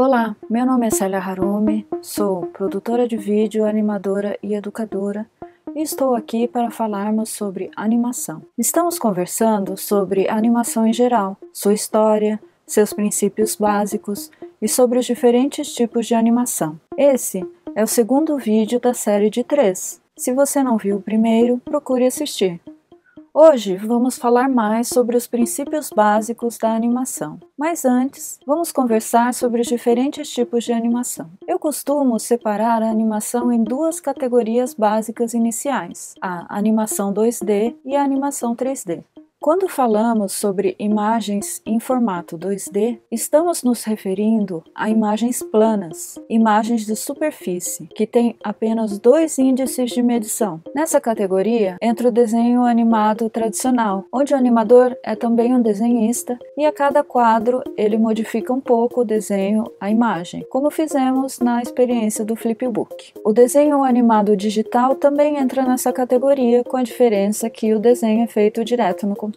Olá, meu nome é Célia Harumi, sou produtora de vídeo, animadora e educadora e estou aqui para falarmos sobre animação. Estamos conversando sobre animação em geral, sua história, seus princípios básicos e sobre os diferentes tipos de animação. Esse é o segundo vídeo da série de 3. Se você não viu o primeiro, procure assistir. Hoje vamos falar mais sobre os princípios básicos da animação, mas antes vamos conversar sobre os diferentes tipos de animação. Eu costumo separar a animação em duas categorias básicas iniciais, a animação 2D e a animação 3D. Quando falamos sobre imagens em formato 2D, estamos nos referindo a imagens planas, imagens de superfície, que têm apenas dois índices de medição. Nessa categoria entra o desenho animado tradicional, onde o animador é também um desenhista e a cada quadro ele modifica um pouco o desenho, a imagem, como fizemos na experiência do Flipbook. O desenho animado digital também entra nessa categoria, com a diferença que o desenho é feito direto no computador.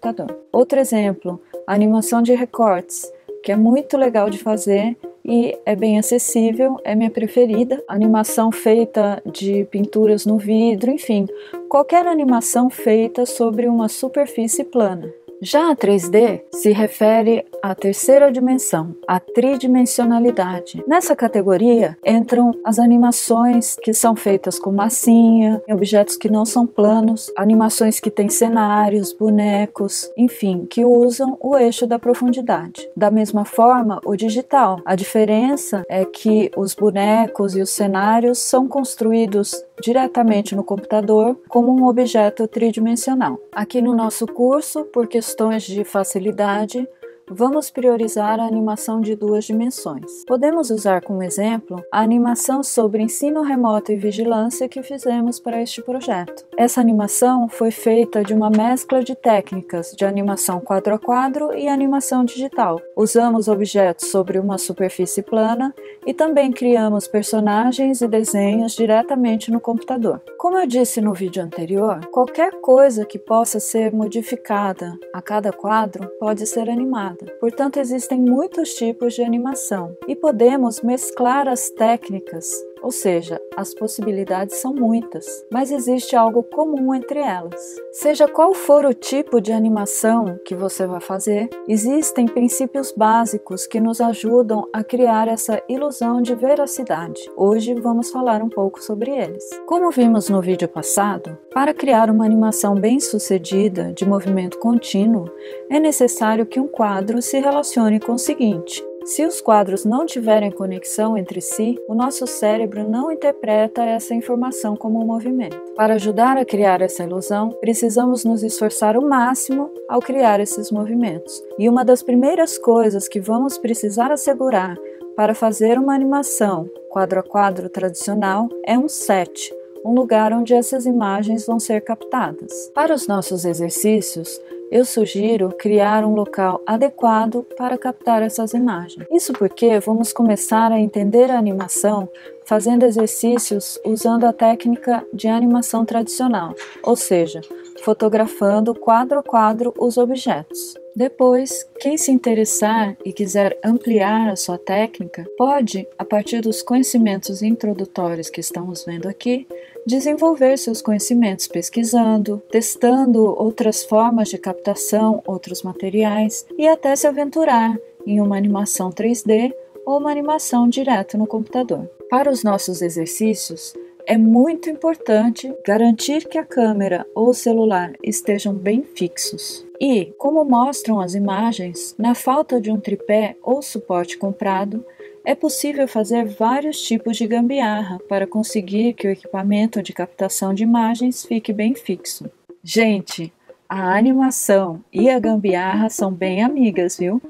Outro exemplo, a animação de recortes, que é muito legal de fazer e é bem acessível, é minha preferida. Animação feita de pinturas no vidro, enfim, qualquer animação feita sobre uma superfície plana. Já a 3D se refere à terceira dimensão, a tridimensionalidade. Nessa categoria entram as animações que são feitas com massinha, em objetos que não são planos, animações que têm cenários, bonecos, enfim, que usam o eixo da profundidade. Da mesma forma, o digital. A diferença é que os bonecos e os cenários são construídos diretamente no computador como um objeto tridimensional. Aqui no nosso curso, por questões de facilidade, vamos priorizar a animação de duas dimensões. Podemos usar como exemplo a animação sobre ensino remoto e vigilância que fizemos para este projeto. Essa animação foi feita de uma mescla de técnicas de animação quadro a quadro e animação digital. Usamos objetos sobre uma superfície plana e também criamos personagens e desenhos diretamente no computador. Como eu disse no vídeo anterior, qualquer coisa que possa ser modificada a cada quadro pode ser animada. Portanto, existem muitos tipos de animação e podemos mesclar as técnicas, ou seja, as possibilidades são muitas, mas existe algo comum entre elas. Seja qual for o tipo de animação que você vai fazer, existem princípios básicos que nos ajudam a criar essa ilusão de veracidade. Hoje vamos falar um pouco sobre eles. Como vimos no vídeo passado, para criar uma animação bem-sucedida de movimento contínuo, é necessário que um quadro se relacione com o seguinte. Se os quadros não tiverem conexão entre si, o nosso cérebro não interpreta essa informação como um movimento. Para ajudar a criar essa ilusão, precisamos nos esforçar o máximo ao criar esses movimentos. E uma das primeiras coisas que vamos precisar assegurar para fazer uma animação quadro a quadro tradicional é um set, um lugar onde essas imagens vão ser captadas. Para os nossos exercícios, eu sugiro criar um local adequado para captar essas imagens. Isso porque vamos começar a entender a animação fazendo exercícios usando a técnica de animação tradicional, ou seja, fotografando quadro a quadro os objetos. Depois, quem se interessar e quiser ampliar a sua técnica, pode, a partir dos conhecimentos introdutórios que estamos vendo aqui, desenvolver seus conhecimentos pesquisando, testando outras formas de captação, outros materiais e até se aventurar em uma animação 3D ou uma animação direto no computador. Para os nossos exercícios, é muito importante garantir que a câmera ou o celular estejam bem fixos. E, como mostram as imagens, na falta de um tripé ou suporte comprado, é possível fazer vários tipos de gambiarra para conseguir que o equipamento de captação de imagens fique bem fixo. Gente, a animação e a gambiarra são bem amigas, viu?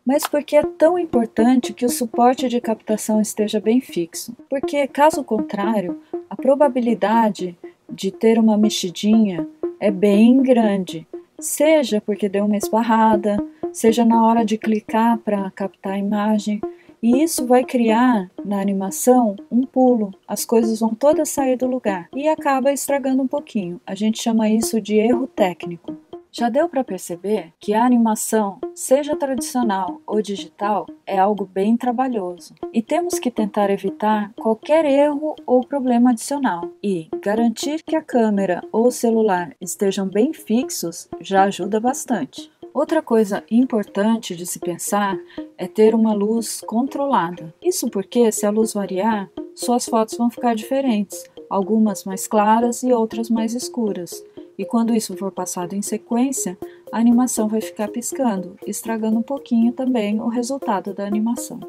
Mas por que é tão importante que o suporte de captação esteja bem fixo? Porque, caso contrário, a probabilidade de ter uma mexidinha é bem grande, seja porque deu uma esbarrada, seja na hora de clicar para captar a imagem, e isso vai criar na animação um pulo, as coisas vão todas sair do lugar e acaba estragando um pouquinho. A gente chama isso de erro técnico. Já deu para perceber que a animação, seja tradicional ou digital, é algo bem trabalhoso e temos que tentar evitar qualquer erro ou problema adicional, e garantir que a câmera ou o celular estejam bem fixos já ajuda bastante. Outra coisa importante de se pensar é ter uma luz controlada. Isso porque, se a luz variar, suas fotos vão ficar diferentes, algumas mais claras e outras mais escuras. E quando isso for passado em sequência, a animação vai ficar piscando, estragando um pouquinho também o resultado da animação.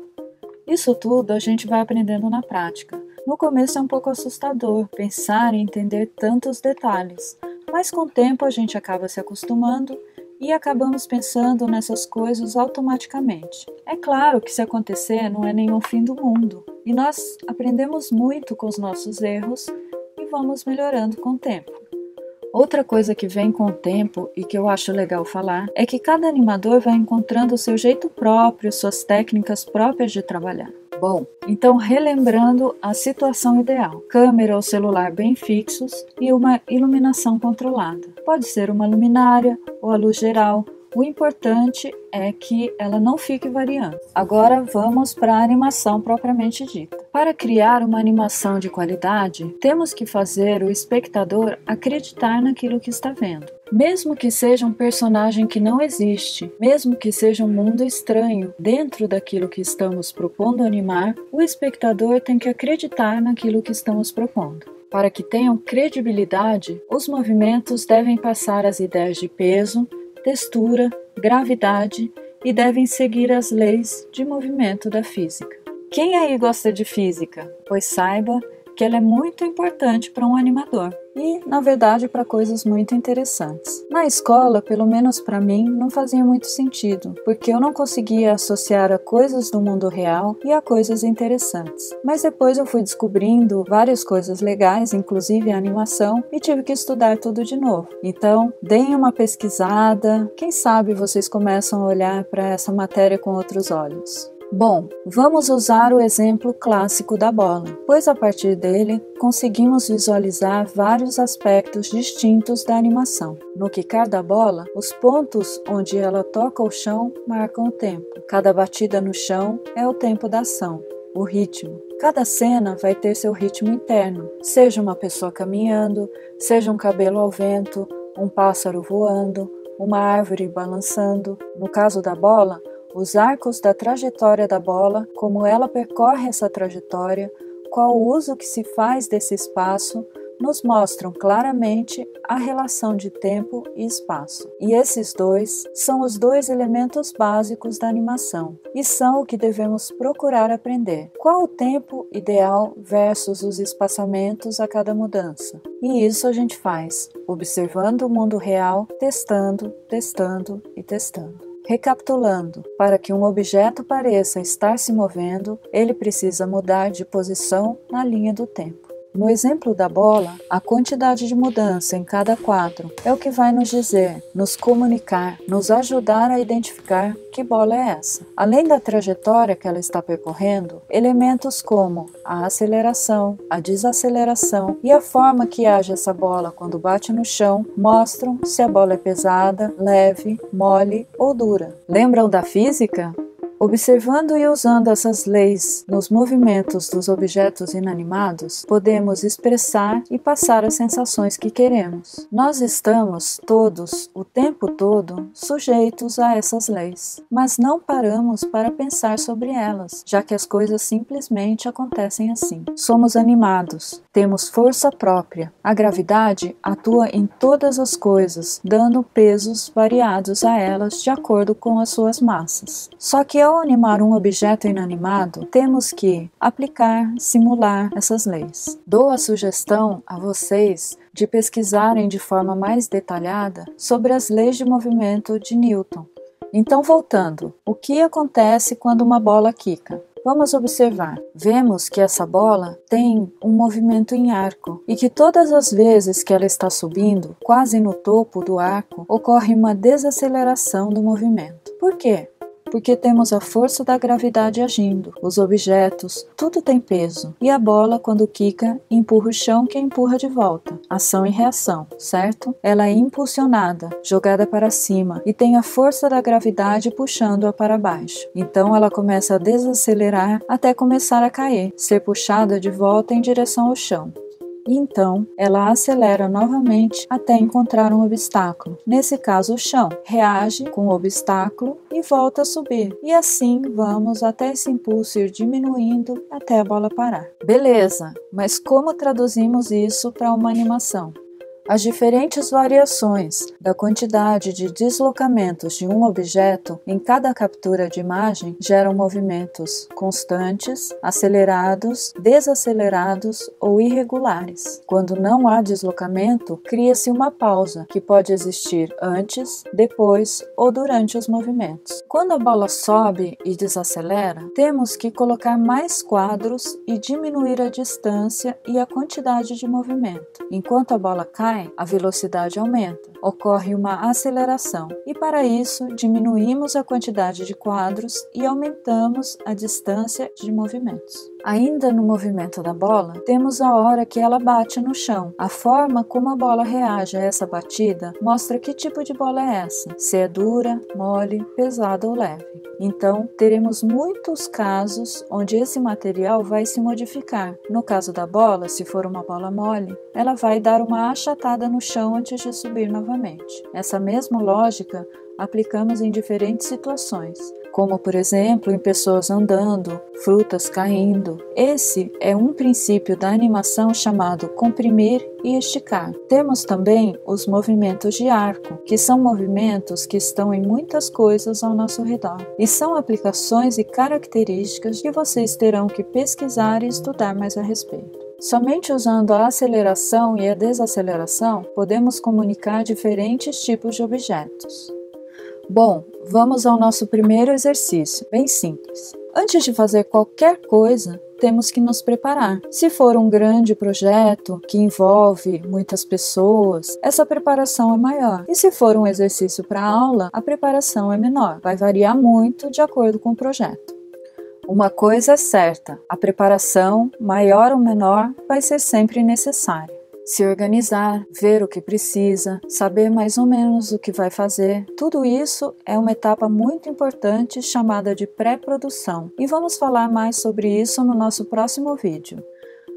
Isso tudo a gente vai aprendendo na prática. No começo é um pouco assustador pensar e entender tantos detalhes, mas com o tempo a gente acaba se acostumando e acabamos pensando nessas coisas automaticamente. É claro que se acontecer não é nenhum fim do mundo, e nós aprendemos muito com os nossos erros e vamos melhorando com o tempo. Outra coisa que vem com o tempo e que eu acho legal falar é que cada animador vai encontrando o seu jeito próprio, suas técnicas próprias de trabalhar. Bom, então relembrando a situação ideal: câmera ou celular bem fixos e uma iluminação controlada. Pode ser uma luminária ou a luz geral. O importante é que ela não fique variando. Agora vamos para a animação propriamente dita. Para criar uma animação de qualidade, temos que fazer o espectador acreditar naquilo que está vendo. Mesmo que seja um personagem que não existe, mesmo que seja um mundo estranho dentro daquilo que estamos propondo animar, o espectador tem que acreditar naquilo que estamos propondo. Para que tenham credibilidade, os movimentos devem passar as ideias de peso, textura, gravidade e devem seguir as leis de movimento da física. Quem aí gosta de física? Pois saiba que ela é muito importante para um animador e, na verdade, para coisas muito interessantes. Na escola, pelo menos para mim, não fazia muito sentido, porque eu não conseguia associar a coisas do mundo real e a coisas interessantes. Mas depois eu fui descobrindo várias coisas legais, inclusive a animação, e tive que estudar tudo de novo. Então, deem uma pesquisada, quem sabe vocês começam a olhar para essa matéria com outros olhos. Bom, vamos usar o exemplo clássico da bola, pois a partir dele conseguimos visualizar vários aspectos distintos da animação. No quicar da bola, os pontos onde ela toca o chão marcam o tempo. Cada batida no chão é o tempo da ação, o ritmo. Cada cena vai ter seu ritmo interno, seja uma pessoa caminhando, seja um cabelo ao vento, um pássaro voando, uma árvore balançando. No caso da bola, os arcos da trajetória da bola, como ela percorre essa trajetória, qual o uso que se faz desse espaço, nos mostram claramente a relação de tempo e espaço. E esses dois são os dois elementos básicos da animação e são o que devemos procurar aprender. Qual o tempo ideal versus os espaçamentos a cada mudança? E isso a gente faz observando o mundo real, testando, testando e testando. Recapitulando, para que um objeto pareça estar se movendo, ele precisa mudar de posição na linha do tempo. No exemplo da bola, a quantidade de mudança em cada quadro é o que vai nos dizer, nos comunicar, nos ajudar a identificar que bola é essa. Além da trajetória que ela está percorrendo, elementos como a aceleração, a desaceleração e a forma que age essa bola quando bate no chão mostram se a bola é pesada, leve, mole ou dura. Lembram da física? Observando e usando essas leis nos movimentos dos objetos inanimados, podemos expressar e passar as sensações que queremos. Nós estamos todos, o tempo todo, sujeitos a essas leis, mas não paramos para pensar sobre elas, já que as coisas simplesmente acontecem assim. Somos animados, temos força própria. A gravidade atua em todas as coisas, dando pesos variados a elas de acordo com as suas massas. Só que ao animar um objeto inanimado, temos que aplicar, simular essas leis. Dou a sugestão a vocês de pesquisarem de forma mais detalhada sobre as leis de movimento de Newton. Então, voltando, o que acontece quando uma bola quica? Vamos observar. Vemos que essa bola tem um movimento em arco e que todas as vezes que ela está subindo, quase no topo do arco, ocorre uma desaceleração do movimento. Por quê? porque temos a força da gravidade agindo, os objetos, tudo tem peso, e a bola, quando quica, empurra o chão que a empurra de volta. Ação e reação, certo? Ela é impulsionada, jogada para cima, e tem a força da gravidade puxando-a para baixo. Então ela começa a desacelerar até começar a cair, ser puxada de volta em direção ao chão. E então, ela acelera novamente até encontrar um obstáculo, nesse caso o chão, reage com o obstáculo e volta a subir. E assim vamos até esse impulso ir diminuindo até a bola parar. Beleza, mas como traduzimos isso para uma animação? As diferentes variações da quantidade de deslocamentos de um objeto em cada captura de imagem geram movimentos constantes, acelerados, desacelerados ou irregulares. Quando não há deslocamento, cria-se uma pausa, que pode existir antes, depois ou durante os movimentos. Quando a bola sobe e desacelera, temos que colocar mais quadros e diminuir a distância e a quantidade de movimento. Enquanto a bola cai, a velocidade aumenta, ocorre uma aceleração e para isso diminuímos a quantidade de quadros e aumentamos a distância de movimentos. Ainda no movimento da bola, temos a hora que ela bate no chão. A forma como a bola reage a essa batida mostra que tipo de bola é essa, se é dura, mole, pesada ou leve. Então, teremos muitos casos onde esse material vai se modificar. No caso da bola, se for uma bola mole, ela vai dar uma achatada no chão antes de subir novamente. Essa mesma lógica aplicamos em diferentes situações, como por exemplo em pessoas andando, frutas caindo. Esse é um princípio da animação chamado comprimir e esticar. Temos também os movimentos de arco, que são movimentos que estão em muitas coisas ao nosso redor, e são aplicações e características que vocês terão que pesquisar e estudar mais a respeito. Somente usando a aceleração e a desaceleração podemos comunicar diferentes tipos de objetos. Bom, vamos ao nosso primeiro exercício, bem simples. Antes de fazer qualquer coisa, temos que nos preparar. Se for um grande projeto que envolve muitas pessoas, essa preparação é maior. E se for um exercício para aula, a preparação é menor. Vai variar muito de acordo com o projeto. Uma coisa é certa, a preparação, maior ou menor, vai ser sempre necessária. Se organizar, ver o que precisa, saber mais ou menos o que vai fazer, tudo isso é uma etapa muito importante chamada de pré-produção e vamos falar mais sobre isso no nosso próximo vídeo.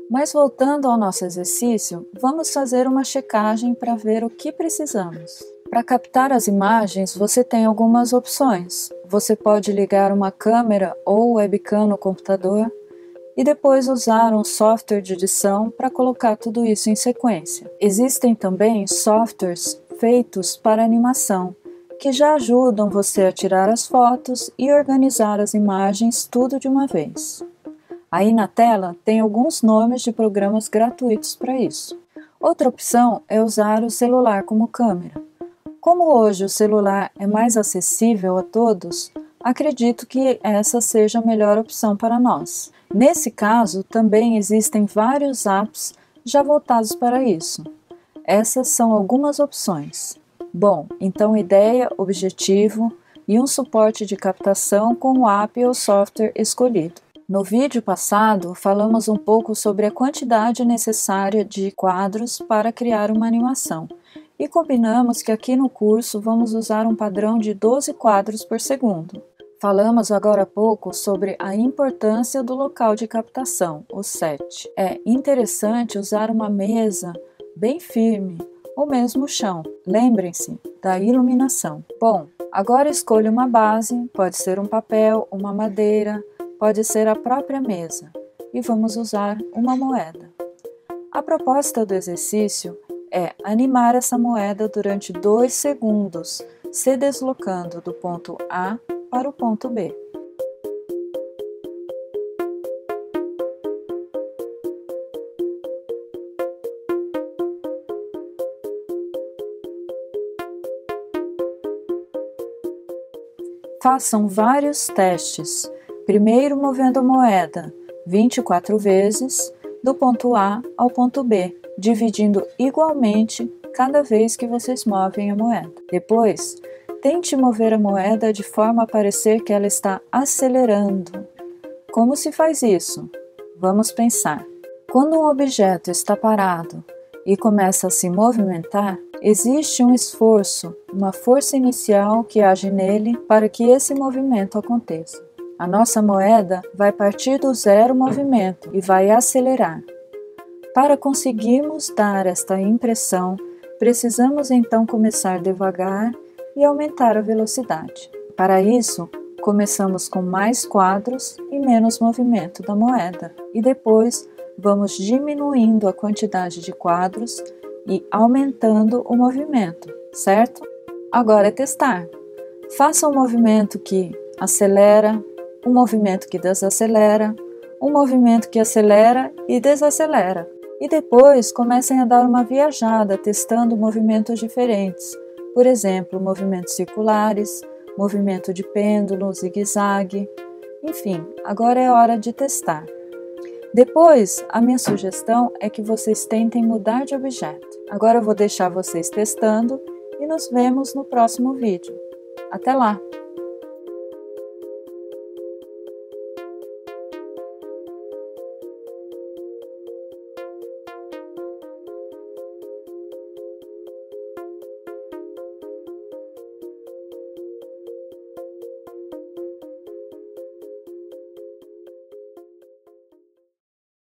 Mas voltando ao nosso exercício, vamos fazer uma checagem para ver o que precisamos. Para captar as imagens, você tem algumas opções. Você pode ligar uma câmera ou webcam no computador, e depois usar um software de edição para colocar tudo isso em sequência. Existem também softwares feitos para animação, que já ajudam você a tirar as fotos e organizar as imagens tudo de uma vez. Aí na tela tem alguns nomes de programas gratuitos para isso. Outra opção é usar o celular como câmera. Como hoje o celular é mais acessível a todos, acredito que essa seja a melhor opção para nós. Nesse caso, também existem vários apps já voltados para isso. Essas são algumas opções. Bom, então ideia, objetivo e um suporte de captação com o app ou software escolhido. No vídeo passado, falamos um pouco sobre a quantidade necessária de quadros para criar uma animação. E combinamos que aqui no curso vamos usar um padrão de 12 quadros por segundo. Falamos agora há pouco sobre a importância do local de captação, o set. É interessante usar uma mesa bem firme, ou mesmo o chão. Lembrem-se da iluminação. Bom, agora escolha uma base, pode ser um papel, uma madeira, pode ser a própria mesa. E vamos usar uma moeda. A proposta do exercício é animar essa moeda durante 2 segundos, se deslocando do ponto A para o ponto B. Façam vários testes. Primeiro movendo a moeda 24 vezes do ponto A ao ponto B, dividindo igualmente cada vez que vocês movem a moeda. Depois, Tente mover a moeda de forma a parecer que ela está acelerando. Como se faz isso? Vamos pensar. Quando um objeto está parado e começa a se movimentar, existe um esforço, uma força inicial que age nele para que esse movimento aconteça. A nossa moeda vai partir do zero movimento e vai acelerar. Para conseguirmos dar esta impressão, precisamos então começar devagar e aumentar a velocidade. Para isso, começamos com mais quadros e menos movimento da moeda, e depois vamos diminuindo a quantidade de quadros e aumentando o movimento, certo? Agora é testar. Faça um movimento que acelera, um movimento que desacelera, um movimento que acelera e desacelera. E depois comecem a dar uma viajada testando movimentos diferentes. Por exemplo, movimentos circulares, movimento de pêndulo, zigue-zague. Enfim, agora é hora de testar. Depois, a minha sugestão é que vocês tentem mudar de objeto. Agora eu vou deixar vocês testando e nos vemos no próximo vídeo. Até lá!